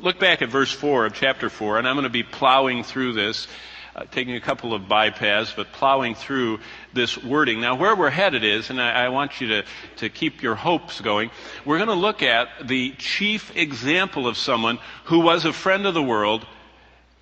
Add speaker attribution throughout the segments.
Speaker 1: Look back at verse 4 of chapter 4, and I'm going to be plowing through this, taking a couple of bypaths, but plowing through this wording. Now, where we're headed is, and I want you to keep your hopes going, we're going to look at the chief example of someone who was a friend of the world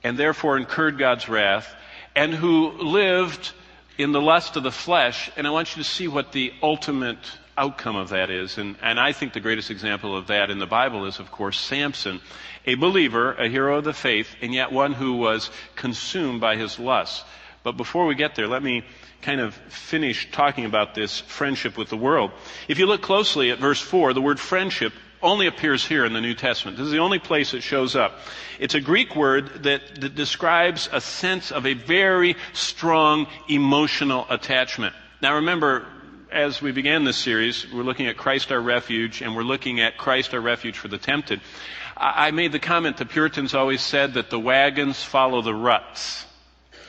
Speaker 1: and therefore incurred God's wrath, and who lived in the lust of the flesh, and I want you to see what the ultimate outcome of that is. And I think the greatest example of that in the Bible is, of course, Samson, a believer, a hero of the faith, and yet one who was consumed by his lusts. But before we get there, let me kind of finish talking about this friendship with the world. If you look closely at verse 4, the word friendship only appears here in the New Testament. This is the only place it shows up. It's a Greek word that describes a sense of a very strong emotional attachment. Now remember, as we began this series, we're looking at Christ our refuge, and we're looking at Christ our refuge for the tempted. I made the comment the Puritans always said that the wagons follow the ruts.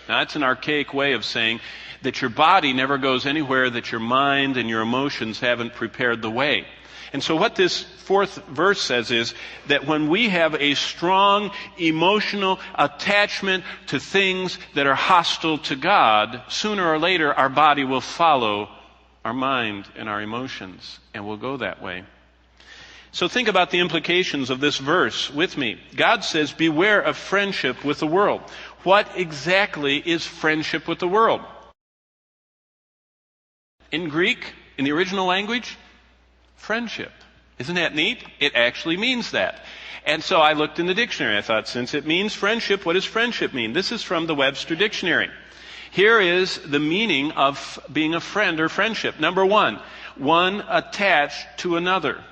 Speaker 1: Now that's an archaic way of saying that your body never goes anywhere that your mind and your emotions haven't prepared the way. And so what this fourth verse says is that when we have a strong emotional attachment to things that are hostile to God, sooner or later our body will follow our mind and our emotions, and we'll go that way. So think about the implications of this verse with me. God says, beware of friendship with the world. What exactly is friendship with the world? In Greek, in the original language, friendship. Isn't that neat? It actually means that. And so I looked in the dictionary. I thought, since it means friendship, what does friendship mean? This is from the Webster Dictionary. Here is the meaning of being a friend or friendship. Number one attached to another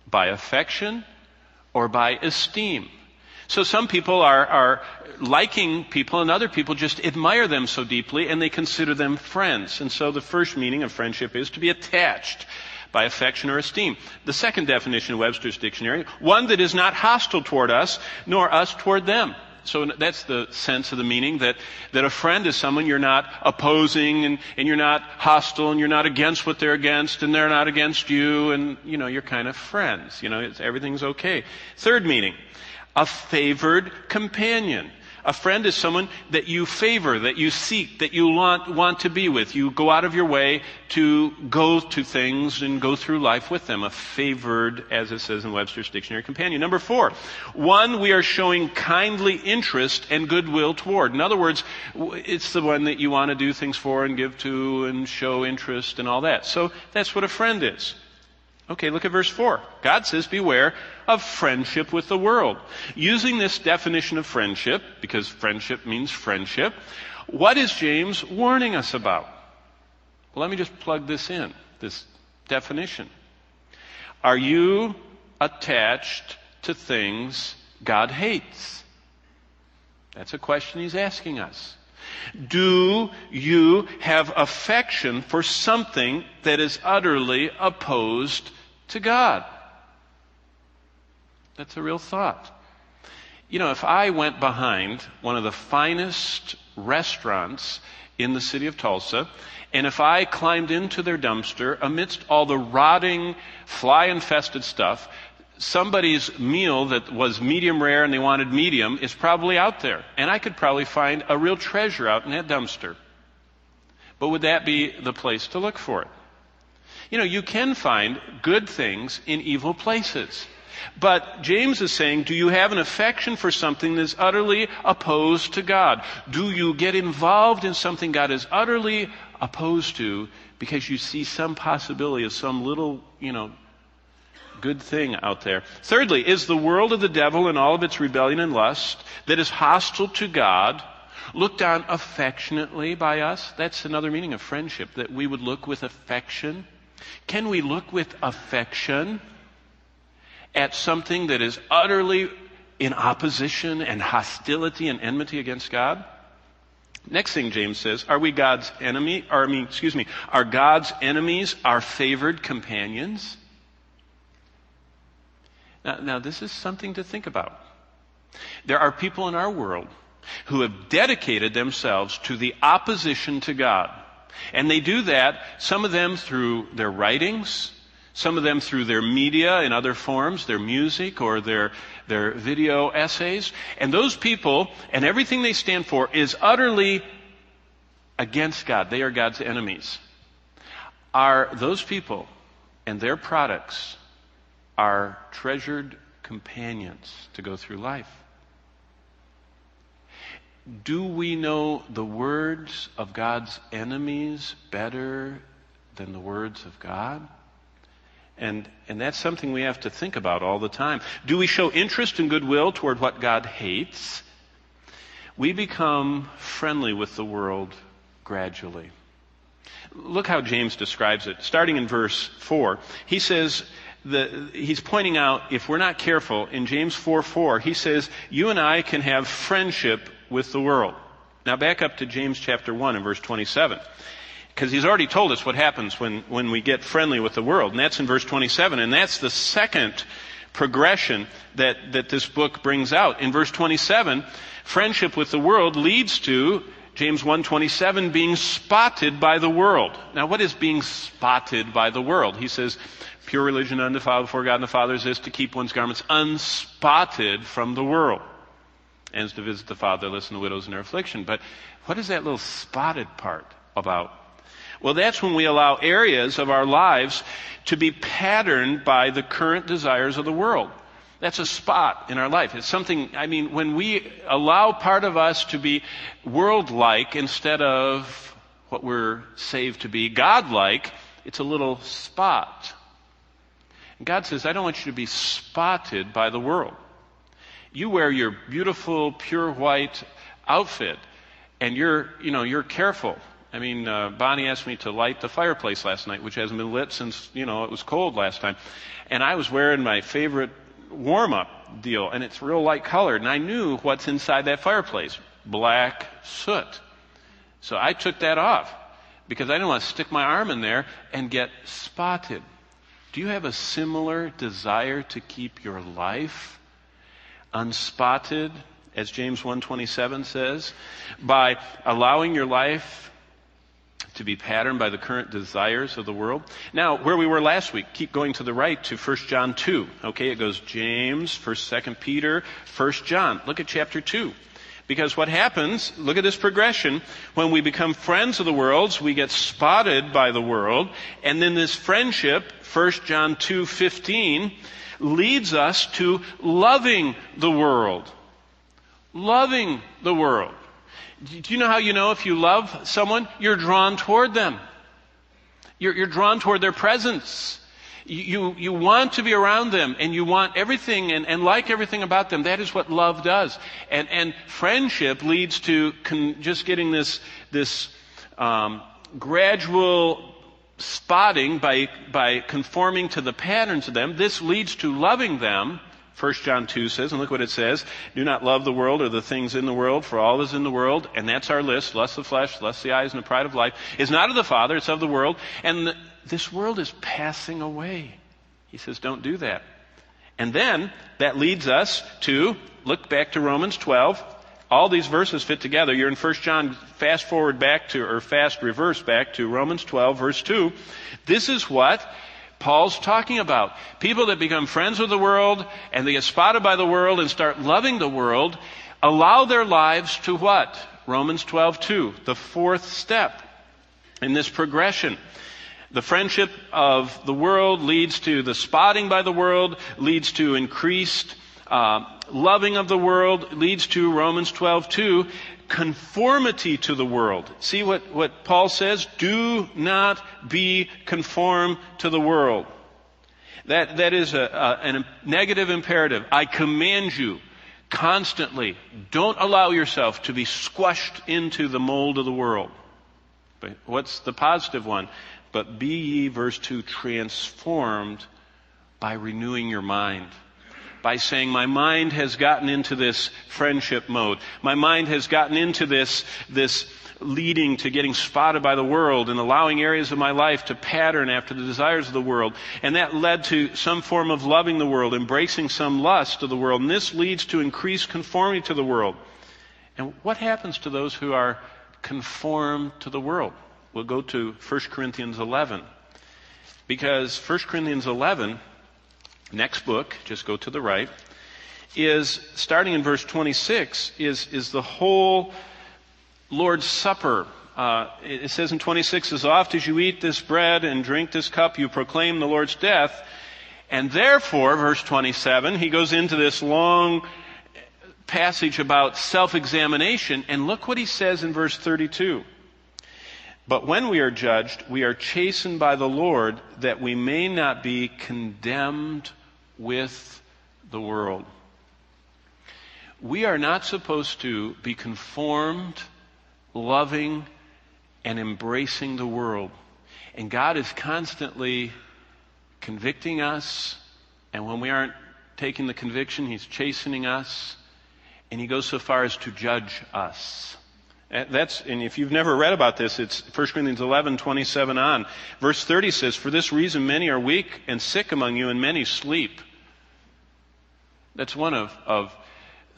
Speaker 1: by affection or by esteem. So some people are liking people, and other people just admire them so deeply, and they consider them friends. And so the first meaning of friendship is to be attached by affection or esteem. The second definition of Webster's Dictionary, one that is not hostile toward us, nor us toward them. So that's the sense of the meaning, that a friend is someone you're not opposing, and you're not hostile, and you're not against what they're against, and they're not against you, and, you're kind of friends. Everything's okay. Third meaning, a favored companion. A friend is someone that you favor, that you seek, that you want to be with. You go out of your way to go to things and go through life with them. A favored, as it says in Webster's Dictionary, companion. Number 4, one we are showing kindly interest and goodwill toward. In other words, it's the one that you want to do things for and give to and show interest and all that. So that's what a friend is. Okay, look at verse 4. God says, beware of friendship with the world. Using this definition of friendship, because friendship means friendship, what is James warning us about? Well, let me just plug this in, this definition. Are you attached to things God hates? That's a question he's asking us. Do you have affection for something that is utterly opposed to God? That's a real thought. If I went behind one of the finest restaurants in the city of Tulsa, and if I climbed into their dumpster amidst all the rotting, fly-infested stuff, somebody's meal that was medium rare and they wanted medium is probably out there. And I could probably find a real treasure out in that dumpster. But would that be the place to look for it? You can find good things in evil places. But James is saying, do you have an affection for something that's utterly opposed to God? Do you get involved in something God is utterly opposed to because you see some possibility of some little, good thing out there? Thirdly, is the world of the devil and all of its rebellion and lust that is hostile to God looked on affectionately by us? That's another meaning of friendship, that we would look with affection. Can we look with affection at something that is utterly in opposition and hostility and enmity against God? Next thing James says, are God's enemies our favored companions? Now, this is something to think about. There are people in our world who have dedicated themselves to the opposition to God. And they do that, some of them through their writings, Some of them through their media in other forms, their music or their video essays. And those people and everything they stand for is utterly against God. They are God's enemies. Are those people and their products are treasured companions to go through life? Do we know the words of God's enemies better than the words of God? And that's something we have to think about all the time. Do we show interest and goodwill toward what God hates? We become friendly with the world gradually. Look how James describes it. Starting in verse 4, he says, he's pointing out, if we're not careful, in James 4:4, he says, you and I can have friendship with the world. Now back up to James chapter 1 and verse 27. Because he's already told us what happens when we get friendly with the world. And that's in verse 27. And that's the second progression that this book brings out. In verse 27, friendship with the world leads to James 1:27 being spotted by the world. Now what is being spotted by the world? He says, pure religion undefiled before God and the Father is this, to keep one's garments unspotted from the world. And is to visit the fatherless and the widows in their affliction. But what is that little spotted part about? Well, that's when we allow areas of our lives to be patterned by the current desires of the world. That's a spot in our life. It's something, when we allow part of us to be world-like instead of what we're saved to be God-like, it's a little spot. And God says, I don't want you to be spotted by the world. You wear your beautiful, pure white outfit, and you're careful. Bonnie asked me to light the fireplace last night, which hasn't been lit since, it was cold last time. And I was wearing my favorite warm-up deal, and it's real light colored. And I knew what's inside that fireplace, black soot. So I took that off because I didn't want to stick my arm in there and get spotted. Do you have a similar desire to keep your life unspotted, as James 1:27 says, by allowing your life to be patterned by the current desires of the world? Now, where we were last week, keep going to the right to 1 John 2. Okay, it goes James, 1st, 2nd Peter, 1 John. Look at chapter 2. Because what happens, look at this progression, when we become friends of the world, we get spotted by the world, and then this friendship, 1 John 2:15, leads us to loving the world. Loving the world. Do you know how you know if you love someone? You're drawn toward them. You're drawn toward their presence. You want to be around them, and you want everything and like everything about them. That is what love does. And friendship leads to just getting this gradual spotting by conforming to the patterns of them. This leads to loving them. 1 John 2 says, and look what it says, do not love the world or the things in the world, for all is in the world, and that's our list, lust of the flesh, lust of the eyes, and the pride of life, is not of the Father, it's of the world, and this world is passing away. He says, don't do that. And then, that leads us to, look back to Romans 12, all these verses fit together. You're in 1 John, fast reverse back to Romans 12, verse 2. This is what Paul's talking about. People that become friends with the world and they get spotted by the world and start loving the world allow their lives to what? Romans 12:2, the fourth step in this progression. The friendship of the world leads to the spotting by the world, leads to increased loving of the world, leads to Romans 12:2, conformity to the world. See what Paul says? Do not be conformed to the world. That is a negative imperative. I command you constantly, don't allow yourself to be squashed into the mold of the world. But what's the positive one? But be ye, verse 2, transformed by renewing your mind. By saying, my mind has gotten into this friendship mode. My mind has gotten into this leading to getting spotted by the world and allowing areas of my life to pattern after the desires of the world. And that led to some form of loving the world, embracing some lust of the world. And this leads to increased conformity to the world. And what happens to those who are conformed to the world? We'll go to 1 Corinthians 11. Because 1 Corinthians 11, next book, just go to the right, is, starting in verse 26, is the whole Lord's Supper. It says in 26, as oft as you eat this bread and drink this cup, you proclaim the Lord's death. And therefore, verse 27, he goes into this long passage about self-examination. And look what he says in verse 32. But when we are judged, we are chastened by the Lord, that we may not be condemned with the world. We are not supposed to be conformed, loving, and embracing the world. And God is constantly convicting us, and when we aren't taking the conviction, He's chastening us, and He goes so far as to judge us. And if you've never read about this, it's 1 Corinthians 11, 27 on. Verse 30 says, for this reason many are weak and sick among you, and many sleep. That's one of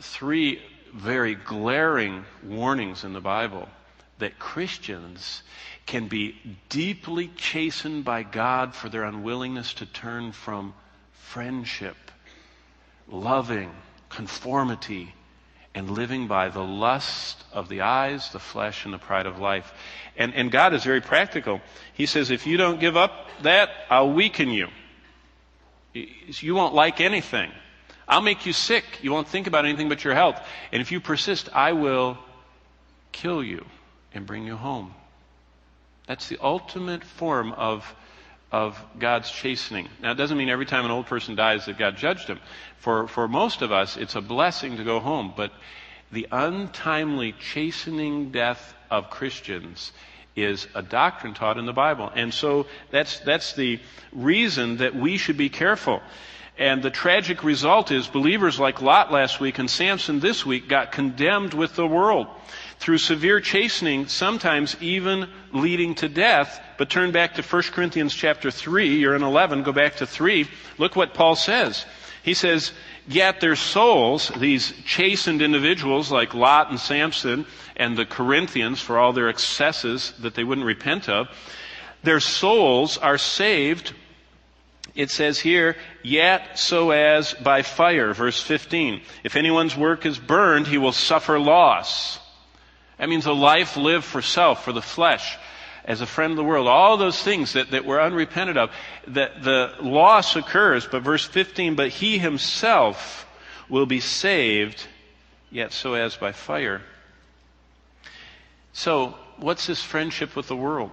Speaker 1: three very glaring warnings in the Bible, that Christians can be deeply chastened by God for their unwillingness to turn from friendship, loving, conformity, and living by the lust of the eyes, the flesh, and the pride of life. And God is very practical. He says, if you don't give up that, I'll weaken you. You won't like anything. I'll make you sick. You won't think about anything but your health. And if you persist, I will kill you and bring you home. That's the ultimate form of God's chastening. Now, it doesn't mean every time an old person dies that God judged him. For most of us, it's a blessing to go home. But the untimely chastening death of Christians is a doctrine taught in the Bible. And so that's the reason that we should be careful. And the tragic result is believers like Lot last week and Samson this week got condemned with the world through severe chastening, sometimes even leading to death. But turn back to 1 Corinthians chapter 3. You're in 11. Go back to 3. Look what Paul says. He says, yet their souls, these chastened individuals like Lot and Samson and the Corinthians for all their excesses that they wouldn't repent of, their souls are saved. It says here, yet so as by fire, verse 15. If anyone's work is burned, he will suffer loss. That means a life lived for self, for the flesh, as a friend of the world. All those things that we're unrepentant of, that the loss occurs. But verse 15, but he himself will be saved, yet so as by fire. So, what's this friendship with the world?